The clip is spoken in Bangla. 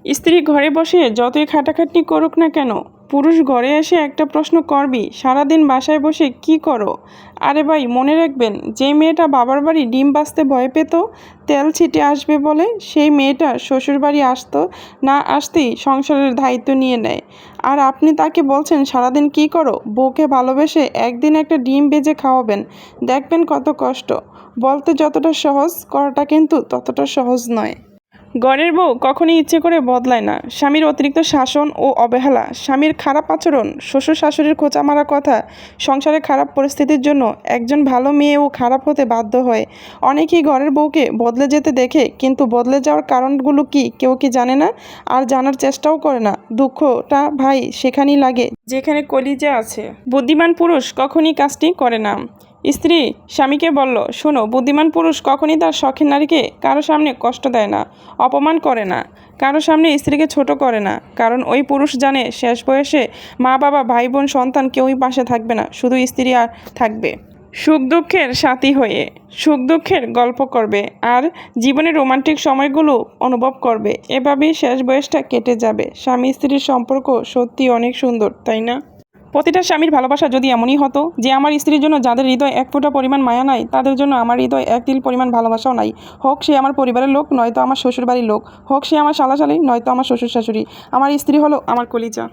স্ত্রী ঘরে বসে যতই খাটাখাটনি করুক না কেন, পুরুষ ঘরে এসে একটা প্রশ্ন করবি, সারাদিন বাসায় বসে কি করো? আরে ভাই, মনে রাখবেন, যে মেয়েটা বাবার বাড়ি ডিম বাজতে ভয় পেত তেল ছিটে আসবে বলে, সেই মেয়েটা শ্বশুর বাড়ি আসতো না আসতেই সংসারের দায়িত্ব নিয়ে নেয়। আর আপনি তাকে বলছেন সারাদিন কি করো? বউকে ভালোবেসে একদিন একটা ডিম ভেজে খাওয়াবেন, দেখবেন কত কষ্ট। বলতে যতটা সহজ, করাটা কিন্তু ততটা সহজ নয়। ঘরের বউ কখনোই ইচ্ছে করে বদলায় না। স্বামীর অতিরিক্ত শাসন ও অবহেলা, স্বামীর খারাপ আচরণ, শ্বশুর শাশুড়ির খোঁচা মারা কথা, সংসারে খারাপ পরিস্থিতির জন্য একজন ভালো মেয়েও খারাপ হতে বাধ্য হয়। অনেকেই ঘরের বউকে বদলে যেতে দেখে, কিন্তু বদলে যাওয়ার কারণগুলো কি কেউ কি জানে না, আর জানার চেষ্টাও করে না। দুঃখটা ভাই সেখানেই লাগে যেখানে কলিজা আছে। বুদ্ধিমান পুরুষ কখনই কাজটি করে না। স্ত্রী স্বামীকে বলল, শোনো, বুদ্ধিমান পুরুষ কখনই তার শখের নারীকে কারো সামনে কষ্ট দেয় না, অপমান করে না, কারো সামনে স্ত্রীকে ছোট করে না। কারণ ওই পুরুষ জানে শেষ বয়সে মা বাবা ভাই বোন সন্তান কেউই পাশে থাকবে না, শুধু স্ত্রী আর থাকবে সুখ দুঃখের সাথী হয়ে, সুখ দুঃখের গল্প করবে, আর জীবনের রোমান্টিক সময়গুলো অনুভব করবে। এভাবেই শেষ বয়সটা কেটে যাবে। স্বামী স্ত্রীর সম্পর্ক সত্যি অনেক সুন্দর, তাই না? প্রতিটা স্বামীর ভালোবাসা যদি এমনই হতো যে আমার স্ত্রীর জন্য যাদের হৃদয় এক ফোঁটা পরিমাণ মায়া নাই, তাদের জন্য আমার হৃদয় এক তিল পরিমাণ ভালোবাসাও নাই। হোক সে আমার পরিবারের লোক, নয়তো আমার শ্বশুর বাড়ির লোক, হোক সে আমার শালাশালী, নয়তো আমার শ্বশুর শাশুড়ি, আমার স্ত্রী হলো আমার কলিজা।